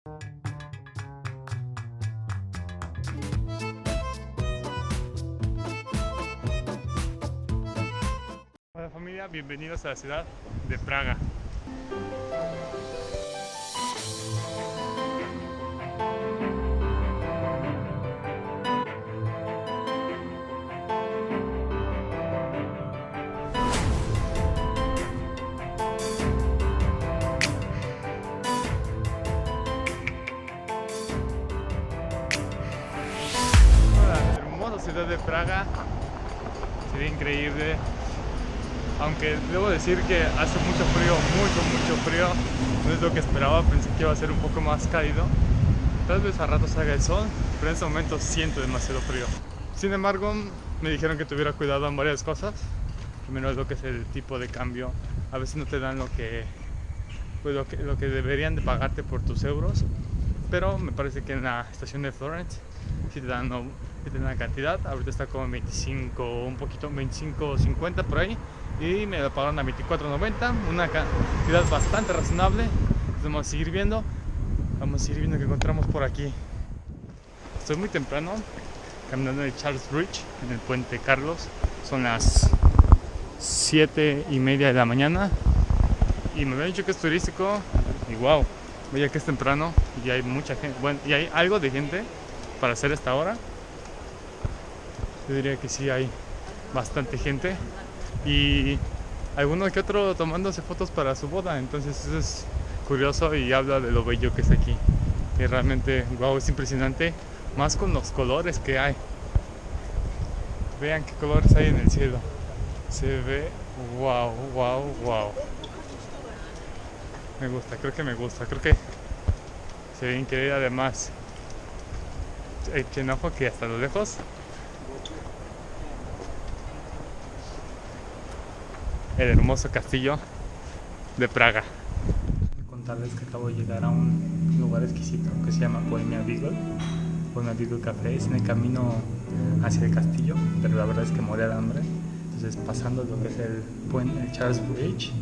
Hola familia, bienvenidos a la ciudad de Praga. La hermosa ciudad de Praga, se ve increíble. Aunque debo decir que hace mucho frío, mucho frío. No es lo que esperaba, pensé que iba a ser un poco más cálido. Tal vez a ratos haga el sol, pero en este momento siento demasiado frío. Sin embargo, me dijeron que tuviera cuidado en varias cosas. Primero es lo que es el tipo de cambio. A veces no te dan lo que deberían de pagarte por tus euros. Pero me parece que en la estación de Florence sí te dan la cantidad. Ahorita está como 25, un poquito, 25.50 por ahí. Y me lo pagaron a 24.90, una cantidad bastante razonable. Entonces vamos a seguir viendo qué encontramos por aquí. Estoy muy temprano caminando en el Charles Bridge, en el puente Carlos. Son las 7:30 de la mañana y me habían dicho que es turístico. Y wow, vaya que es temprano y hay mucha gente. Bueno, y hay algo de gente para hacer esta hora. Yo diría que sí hay bastante gente. Y alguno que otro tomándose fotos para su boda. Entonces eso es curioso y habla de lo bello que es aquí, que realmente wow, es impresionante, más con los colores que hay. Vean qué colores hay en el cielo, se ve wow. Me gusta, creo que se ve increíble. Además echen ojo que hasta lo lejos el hermoso castillo de Praga. Contarles que acabo de llegar a un lugar exquisito que se llama Bohemia Beagle Café. Es en el camino hacia el castillo, pero la verdad es que moría de hambre. Entonces pasando lo que es el Charles Bridge,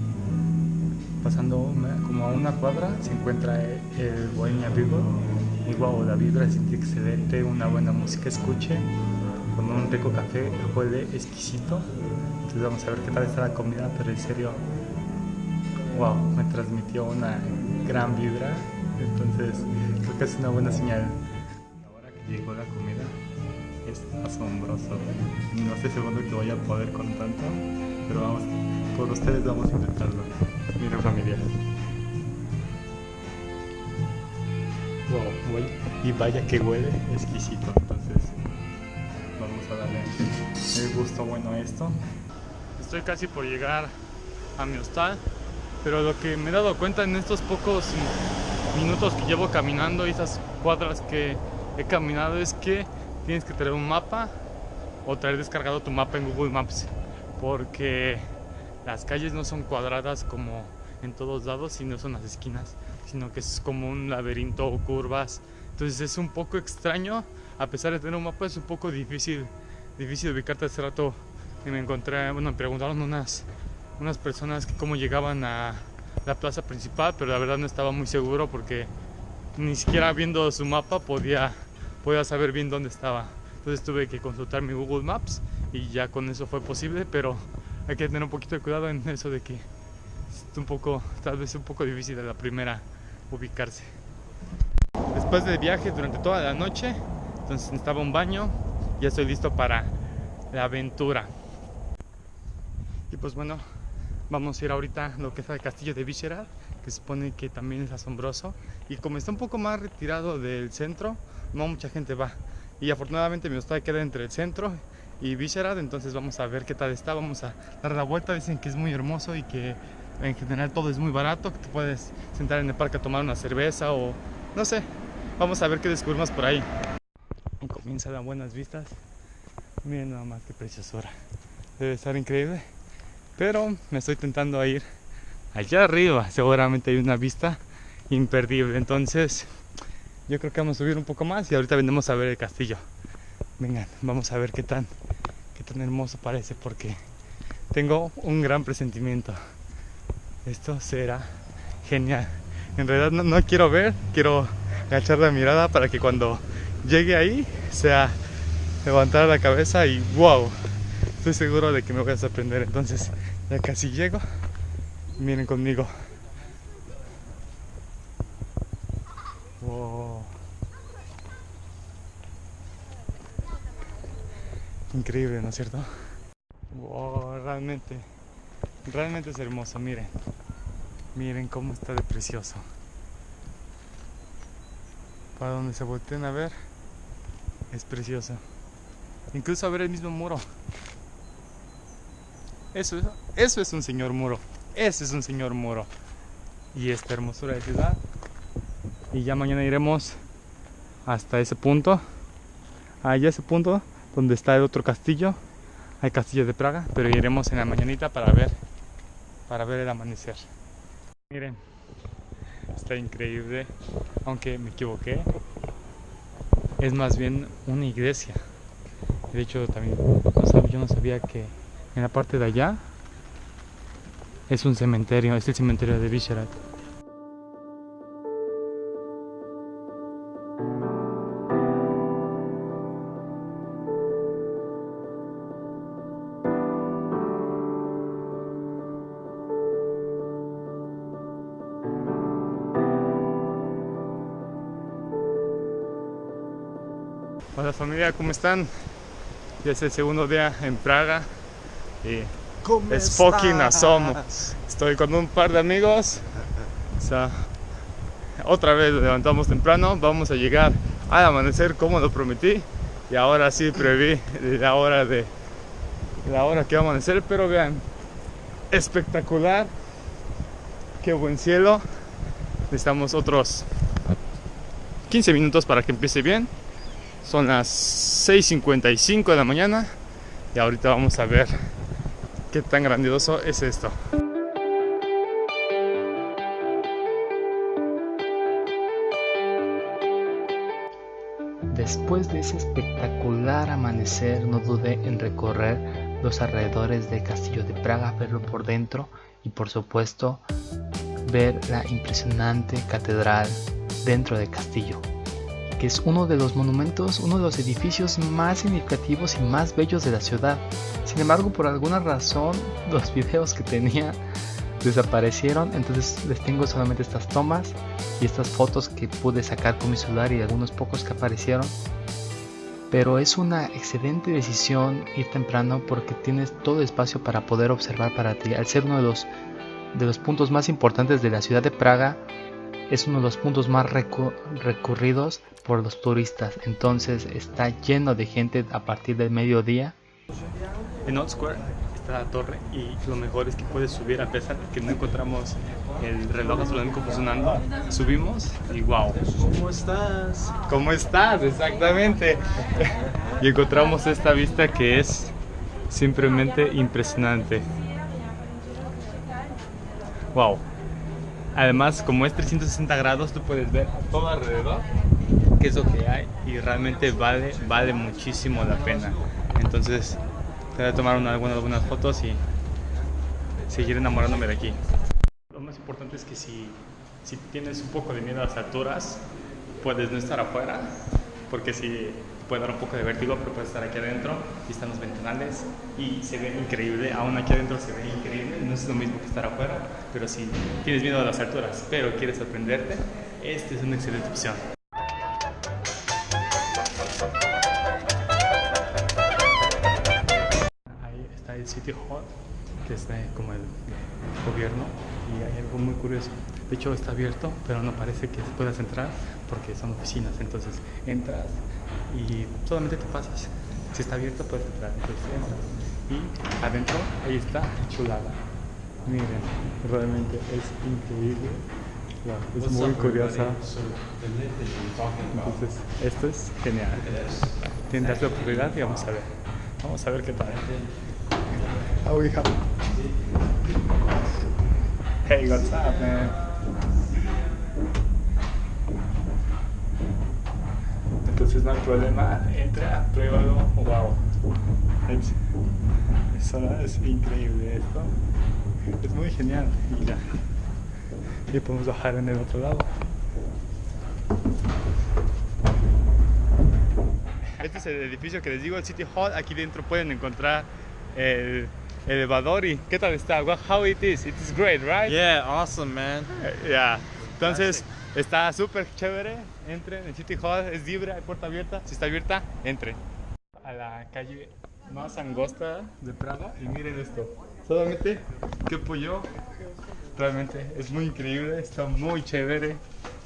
pasando como a una cuadra se encuentra el Bohemia Beagle. Y wow, la vibra es excelente, una buena música escuche, con un rico café, huele exquisito. Entonces vamos a ver qué tal está la comida, pero en serio, wow, me transmitió una gran vibra. Entonces creo que es una buena señal. Ahora que llegó la comida, es asombroso. No estoy seguro que voy a poder con tanto, pero vamos, por ustedes vamos a intentarlo. Miren familia. Wow, y vaya que huele exquisito. Entonces vamos a darle el gusto bueno a esto. Estoy casi por llegar a mi hostal, pero lo que me he dado cuenta en estos pocos minutos que llevo caminando y esas cuadras que he caminado es que tienes que tener un mapa o traer descargado tu mapa en Google Maps, porque las calles no son cuadradas como en todos lados, sino son las esquinas, sino que es como un laberinto o curvas. Entonces es un poco extraño, a pesar de tener un mapa es un poco difícil ubicarte. Hace rato y me encontré, me preguntaron unas personas que cómo llegaban a la plaza principal, pero la verdad no estaba muy seguro porque ni siquiera viendo su mapa podía saber bien dónde estaba. Entonces tuve que consultar mi Google Maps y ya con eso fue posible, pero hay que tener un poquito de cuidado en eso de que es tal vez un poco difícil a la primera ubicarse. Después del viaje durante toda la noche, entonces necesitaba un baño, ya estoy listo para la aventura. Y pues bueno, vamos a ir ahorita a lo que es el castillo de Vyšehrad, que se supone que también es asombroso. Y como está un poco más retirado del centro, no mucha gente va. Y afortunadamente mi hostal queda entre el centro y Vyšehrad, entonces vamos a ver qué tal está. Vamos a dar la vuelta, dicen que es muy hermoso y que en general todo es muy barato, que te puedes sentar en el parque a tomar una cerveza o no sé. Vamos a ver qué descubrimos por ahí. Y comienza las buenas vistas. Miren nada más qué preciosura. Debe estar increíble. Pero me estoy tentando a ir allá arriba. Seguramente hay una vista imperdible. Entonces yo creo que vamos a subir un poco más y ahorita vendremos a ver el castillo. Vengan, vamos a ver qué tan hermoso parece, porque tengo un gran presentimiento. Esto será genial. En realidad no quiero ver, quiero agachar la mirada para que cuando llegue ahí sea levantar la cabeza y wow, estoy seguro de que me voy a sorprender. Entonces ya casi llego, miren conmigo. Wow, increíble, ¿no es cierto? Wow, realmente es hermoso. Miren cómo está de precioso. Para donde se volteen a ver es precioso. Incluso a ver el mismo muro. Eso es un señor muro. Ese es un señor muro. Y esta hermosura de ciudad. Y ya mañana iremos hasta ese punto. Allá ese punto donde está el otro castillo. Hay castillo de Praga, pero iremos en la mañanita para ver el amanecer. Miren, está increíble, aunque me equivoqué. Es más bien una iglesia. De hecho, también yo no sabía que en la parte de allá es un cementerio, es el cementerio de Vyšehrad. Hola familia, ¿cómo están? Ya es el segundo día en Praga y es fucking asomo. Estoy con un par de amigos. O sea, otra vez levantamos temprano, vamos a llegar al amanecer como lo prometí. Y ahora sí preví la hora que va a amanecer, pero vean, espectacular, qué buen cielo. Necesitamos otros 15 minutos para que empiece bien. Son las 6:55 de la mañana y ahorita vamos a ver qué tan grandioso es esto. Después de ese espectacular amanecer, no dudé en recorrer los alrededores del castillo de Praga, verlo por dentro y por supuesto ver la impresionante catedral dentro del castillo, que es uno de los monumentos, uno de los edificios más significativos y más bellos de la ciudad. Sin embargo, por alguna razón, los videos que tenía desaparecieron, entonces les tengo solamente estas tomas y estas fotos que pude sacar con mi celular y algunos pocos que aparecieron. Pero es una excelente decisión ir temprano porque tienes todo el espacio para poder observar para ti. Al ser uno de los puntos más importantes de la ciudad de Praga, es uno de los puntos más recurridos por los turistas, entonces está lleno de gente a partir del mediodía. En Old Square está la torre y lo mejor es que puedes subir a pesar de que no encontramos el reloj astronómico funcionando. Subimos y wow. ¿Cómo estás? ¿Cómo estás? Exactamente. Y encontramos esta vista que es simplemente impresionante. Wow. Además, como es 360 grados, tú puedes ver a todo alrededor qué es lo que hay y realmente vale muchísimo la pena. Entonces, te voy a tomar algunas fotos y seguir enamorándome de aquí. Lo más importante es que si tienes un poco de miedo a las alturas, puedes no estar afuera, porque si puede dar un poco de vértigo, pero puedes estar aquí adentro y están los ventanales y se ve increíble. Aún aquí adentro se ve increíble, no es lo mismo que estar afuera, pero si tienes miedo a las alturas pero quieres sorprenderte, esta es una excelente opción. Ahí está el City Hall, que es como el gobierno, y hay algo muy curioso. De hecho está abierto, pero no parece que puedas entrar porque son oficinas. Entonces entras y solamente te pasas. Si está abierto puedes entrar, entonces entras. Y adentro, ahí está, chulada. Miren, realmente es increíble. Wow, es muy curiosa. Entonces, esto es genial. Tendrás la oportunidad y vamos a ver qué tal. Oh, we have... Hey, what's up, man? Entonces no hay problema, entra, pruébalo, wow. Es increíble esto. Es muy genial. Mira. Y podemos bajar en el otro lado. este es el edificio que les digo, el City Hall. Aquí dentro pueden encontrar el elevador. ¿Y qué tal está? Well, how it is? It is great, right? Yeah, awesome, man. Yeah. Entonces está súper chévere. Entren, el City Hall es libre, hay puerta abierta. Si está abierta, entren a la calle más angosta de Praga y miren esto. Solamente que pollo. Realmente es muy increíble, está muy chévere.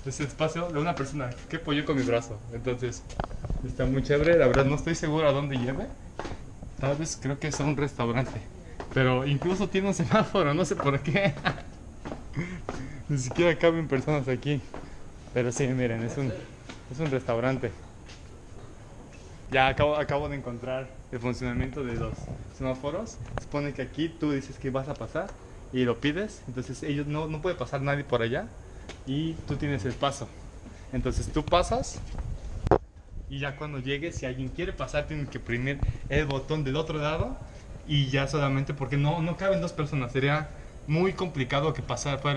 Es espacio de una persona que pollo con mi brazo. Entonces está muy chévere. La verdad no estoy seguro a dónde lleve. Tal vez creo que es un restaurante. Pero incluso tiene un semáforo, no sé por qué. Ni siquiera caben personas aquí. Pero sí, miren, es un restaurante. Ya acabo de encontrar el funcionamiento de los semáforos. Se supone que aquí tú dices que vas a pasar y lo pides. Entonces ellos no puede pasar nadie por allá. Y tú tienes el paso. Entonces tú pasas. Y ya cuando llegues, si alguien quiere pasar, tienen que oprimir el botón del otro lado. Y ya solamente, porque no caben dos personas. Sería muy complicado que pasaran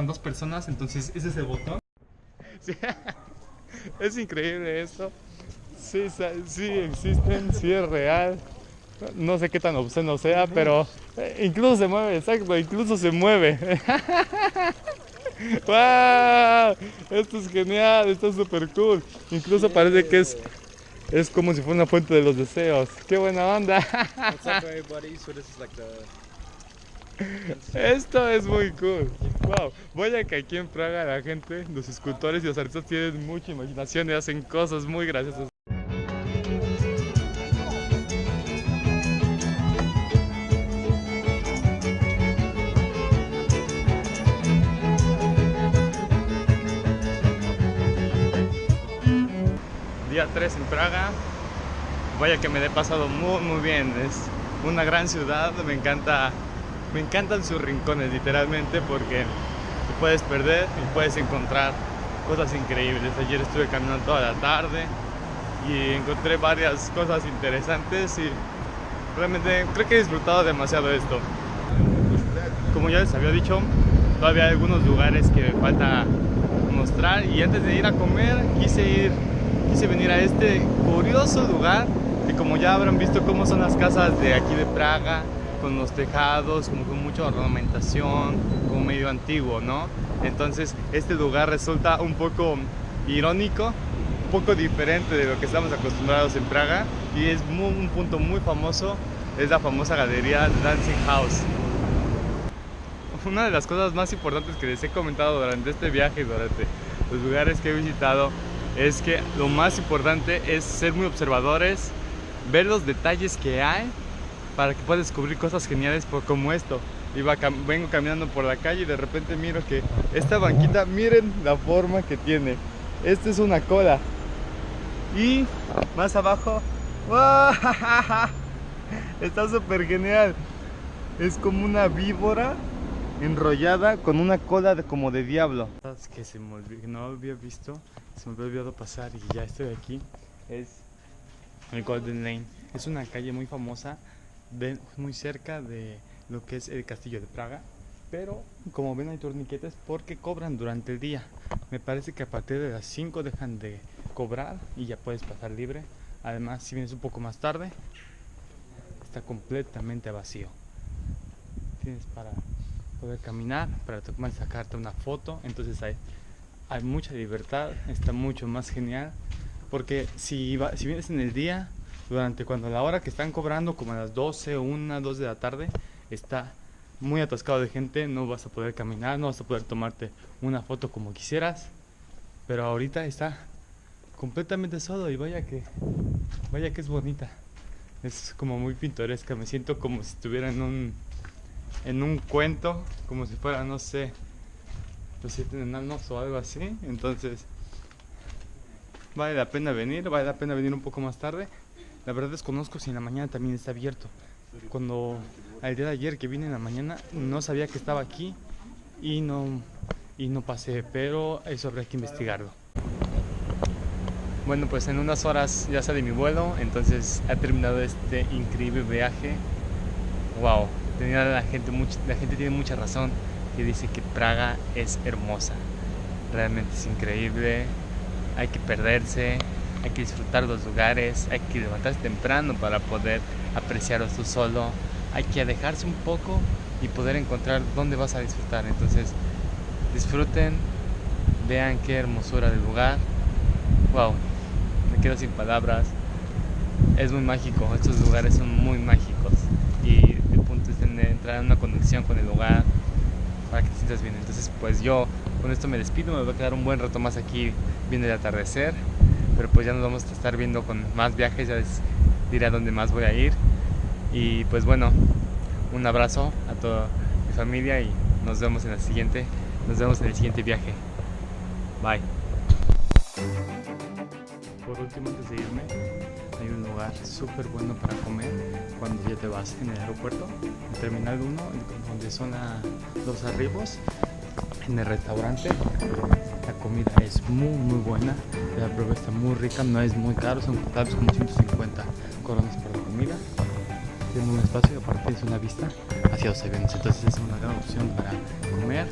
dos personas. Entonces ese es el botón. Sí, es increíble esto. Sí, sí existen, sí es real. No sé qué tan obsceno sea, pero incluso se mueve, exacto, incluso se mueve. ¡Wow! Esto es genial, esto es súper cool. Incluso parece que es como si fuera una fuente de los deseos. ¡Qué buena onda! What's up, everybody? So this is like Esto es muy cool. Wow. Vaya que aquí en Praga la gente, los escultores y los artistas tienen mucha imaginación y hacen cosas muy graciosas. Día 3 en Praga. Vaya que me he pasado muy bien. Es una gran ciudad. Me encantan sus rincones, literalmente, porque te puedes perder y puedes encontrar cosas increíbles. Ayer estuve caminando toda la tarde y encontré varias cosas interesantes y realmente creo que he disfrutado demasiado esto. Como ya les había dicho, todavía hay algunos lugares que me falta mostrar, y antes de ir a comer quise venir a este curioso lugar, y como ya habrán visto cómo son las casas de aquí de Praga, con los tejados, como con mucha ornamentación, como medio antiguo, ¿no? Entonces este lugar resulta un poco irónico, un poco diferente de lo que estamos acostumbrados en Praga, y es un punto muy famoso, es la famosa galería Dancing House. Una de las cosas más importantes que les he comentado durante este viaje y durante los lugares que he visitado es que lo más importante es ser muy observadores, ver los detalles que hay para que puedas descubrir cosas geniales como esto. Vengo caminando por la calle y de repente miro que esta banquita, miren la forma que tiene. Esta es una cola. Y más abajo, ¡wow! Está súper genial. Es como una víbora enrollada con una cola como de diablo. Que no había visto, se me había olvidado pasar y ya estoy aquí. Es el Golden Lane. Es una calle muy famosa, muy cerca de lo que es el castillo de Praga. Pero como ven hay torniquetes porque cobran durante el día. Me parece que a partir de las 5 dejan de cobrar y ya puedes pasar libre. Además, si vienes un poco más tarde, está completamente vacío. Tienes para poder caminar, para sacarte una foto. Entonces hay mucha libertad, está mucho más genial. Porque si vienes en el día, cuando la hora que están cobrando, como a las 12, 1, 2 de la tarde, está muy atascado de gente, no vas a poder caminar, no vas a poder tomarte una foto como quisieras. Pero ahorita está completamente solo y vaya que es bonita. Es como muy pintoresca, me siento como si estuviera en un cuento, como si fuera, no sé, los 7 enanos o algo así. Entonces vale la pena venir un poco más tarde. La verdad desconozco si en la mañana también está abierto. El día de ayer que vine en la mañana no sabía que estaba aquí y no pasé, pero eso habría que investigarlo. Bueno, pues en unas horas ya salí mi vuelo, entonces ha terminado este increíble viaje. Wow, la gente tiene mucha razón que dice que Praga es hermosa. Realmente es increíble, hay que perderse, hay que disfrutar los lugares, hay que levantarse temprano para poder apreciarlos tú solo, hay que alejarse un poco y poder encontrar dónde vas a disfrutar. Entonces disfruten, vean qué hermosura del lugar. Wow, me quedo sin palabras. Es muy mágico, estos lugares son muy mágicos y el punto es entrar en una conexión con el lugar para que te sientas bien. Entonces pues yo con esto me despido, me voy a quedar un buen rato más aquí viendo el atardecer, pero pues ya nos vamos a estar viendo con más viajes, ya les diré a dónde más voy a ir. Y pues bueno, un abrazo a toda mi familia y nos vemos en el siguiente viaje. Bye. Por último, antes de irme, hay un lugar súper bueno para comer cuando ya te vas en el aeropuerto, en Terminal 1, donde son los arribos, en el restaurante. La comida es muy buena, la prueba está muy rica, no es muy caro, son tal vez como 150 coronas por la comida. Tiene un espacio y aparte es una vista hacia los aviones, entonces es una gran opción para comer.